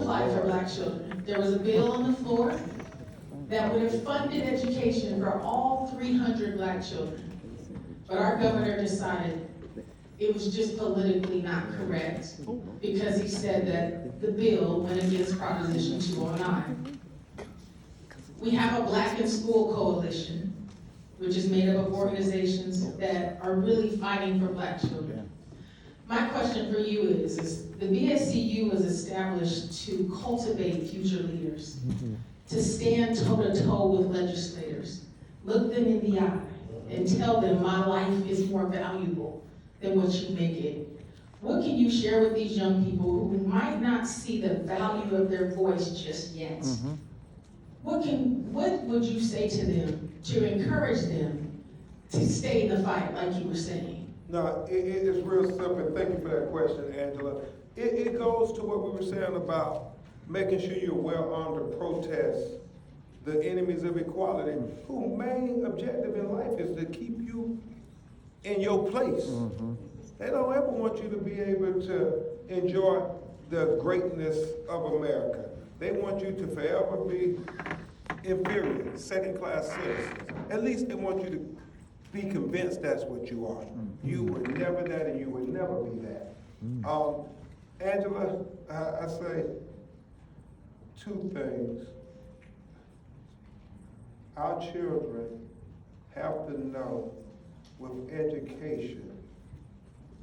apply for black children. There was a bill on the floor that would have funded education for all 300 black children. But our governor decided it was just politically not correct because he said that the bill went against Proposition 209. We have a Black in School Coalition, which is made up of organizations that are really fighting for black children. My question for you is the BSCU was established to cultivate future leaders, to stand toe-to-toe with legislators, look them in the eye, and tell them my life is more valuable than what you make it. What can you share with these young people who might not see the value of their voice just yet? What would you say to them to encourage them to stay in the fight, like you were saying? No, it's real simple. Thank you for that question, Angela. It goes to what we were saying about making sure you're well armed to protest the enemies of equality, whose main objective in life is to keep you in your place. They don't ever want you to be able to enjoy the greatness of America. They want you to forever be inferior, second-class citizens. At least they want you to be convinced that's what you are. You were never that, and you will never be that. Angela, I say two things. Our children have to know with education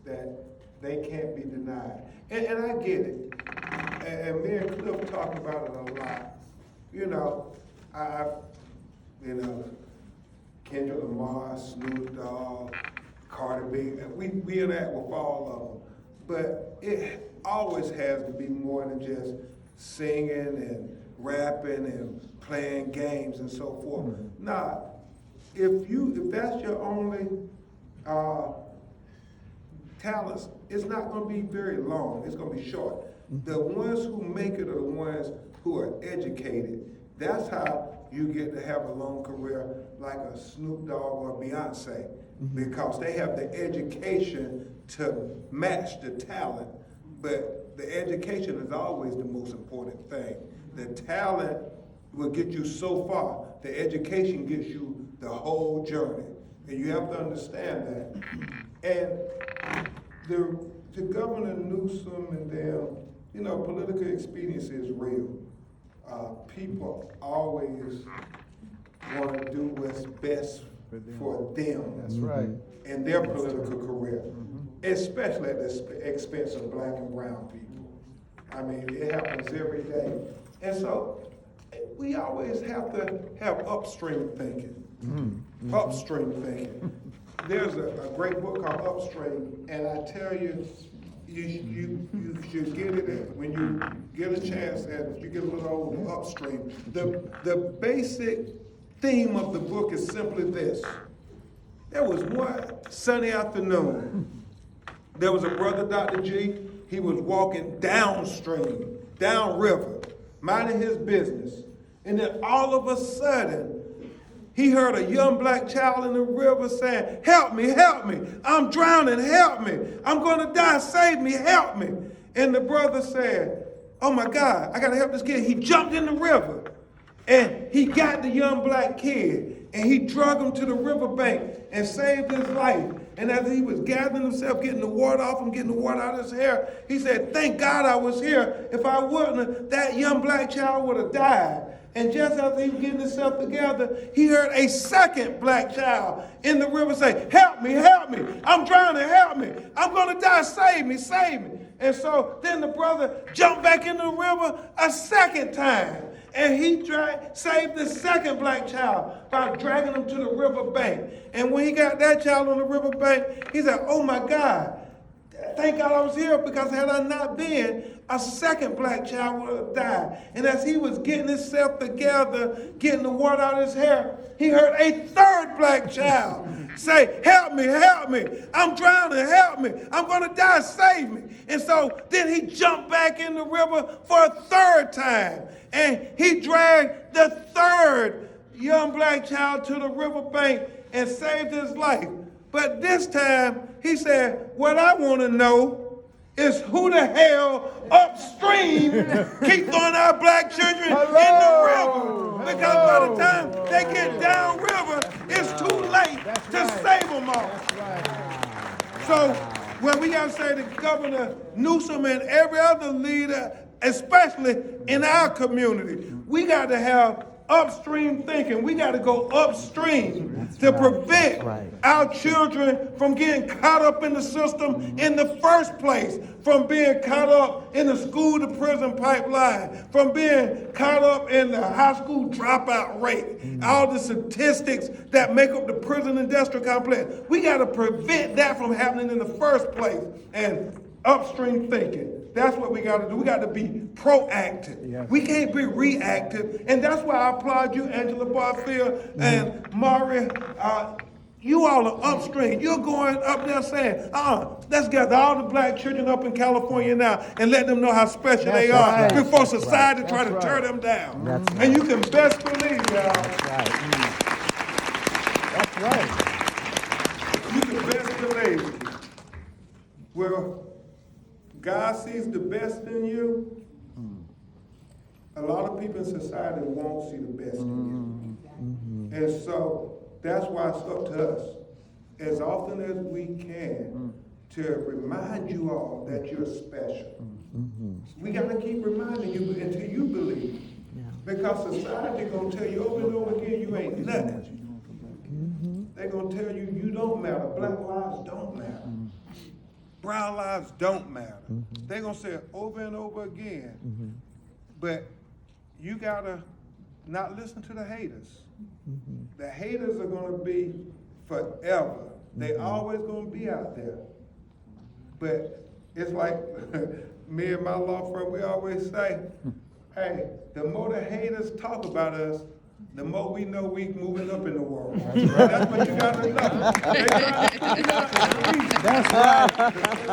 that they can't be denied. And I get it. And me and Cliff talk about it a lot. You know, Kendrick Lamar, Snoop Dogg, Cardi B, we interact with all of them. But it always has to be more than just singing and rapping and playing games and so forth. Nah, if that's your only talents, it's not going to be very long. It's going to be short. The ones who make it are the ones who are educated. That's how you get to have a long career like a Snoop Dogg or Beyonce, because they have the education to match the talent. But the education is always the most important thing. The talent will get you so far. The education gets you the whole journey. And you have to understand that. And to Governor Newsom and them, you know, political expediency is real. People always want to do what's best for them. That's right. In their political career, especially at the expense of black and brown people. I mean, it happens every day. And so we always have to have upstream thinking. Upstream thinking. There's a great book called Upstream, and I tell you, you should get it when you get a chance, and you get a little older. Upstream. The basic theme of the book is simply this. There was one sunny afternoon. There was a brother, Dr. G. He was walking downstream, downriver, minding his business. And then all of a sudden, he heard a young black child in the river saying, "Help me, help me. I'm drowning, help me. I'm going to die, save me, help me." And the brother said, "Oh my God, I got to help this kid." He jumped in the river and he got the young black kid and he drug him to the riverbank and saved his life. And as he was gathering himself, getting the water off him, getting the water out of his hair, he said, "Thank God I was here. If I wouldn't, that young black child would have died." And just as he was getting himself together, he heard a second black child in the river say, "Help me, help me. I'm drowning, help me. I'm going to die, save me, save me." And so then the brother jumped back into the river a second time. And he saved the second black child by dragging him to the river bank. And when he got that child on the river bank, he said, "Oh my God, thank God I was here, because had I not been, a second black child would have died." And as he was getting himself together, getting the water out of his hair, he heard a third black child say, "Help me, help me. I'm drowning, help me. I'm going to die, save me." And so then he jumped back in the river for a third time. And he dragged the third young black child to the riverbank and saved his life. But this time, he said, "What I want to know is who the hell upstream keep throwing our black children in the river. Because by the time they get downriver, it's too late to save them all. So, well, we got to say to Governor Newsom and every other leader, especially in our community, we got to have upstream thinking. We got to go upstream to prevent our children from getting caught up in the system in the first place, from being caught up in the school to prison pipeline, from being caught up in the high school dropout rate, all the statistics that make up the prison industrial complex. We got to prevent that from happening in the first place. And upstream thinking. That's what we got to do. We got to be proactive. Yes. We can't be reactive. And that's why I applaud you, Angela Barfield and Mari. You all are upstream. You're going up there saying, let's gather all the black children up in California now and let them know how special they are before society try to tear them down. And you can best believe, y'all. That's right. You can best believe. Well, God sees the best in you. A lot of people in society won't see the best in you. And so that's why it's up to us, as often as we can, to remind you all that you're special. We got to keep reminding you until you believe. Because society going to tell you over and over again, you ain't nothing. They're going to tell you, you don't matter. Black lives don't matter. Brown lives don't matter. They're going to say it over and over again. But you got to not listen to the haters. The haters are going to be forever. They always going to be out there. But it's like me and my law firm, we always say, hey, the more the haters talk about us, the more we know we moving up in the world. That's what you got to know. They trying to put you out in the street. That's right.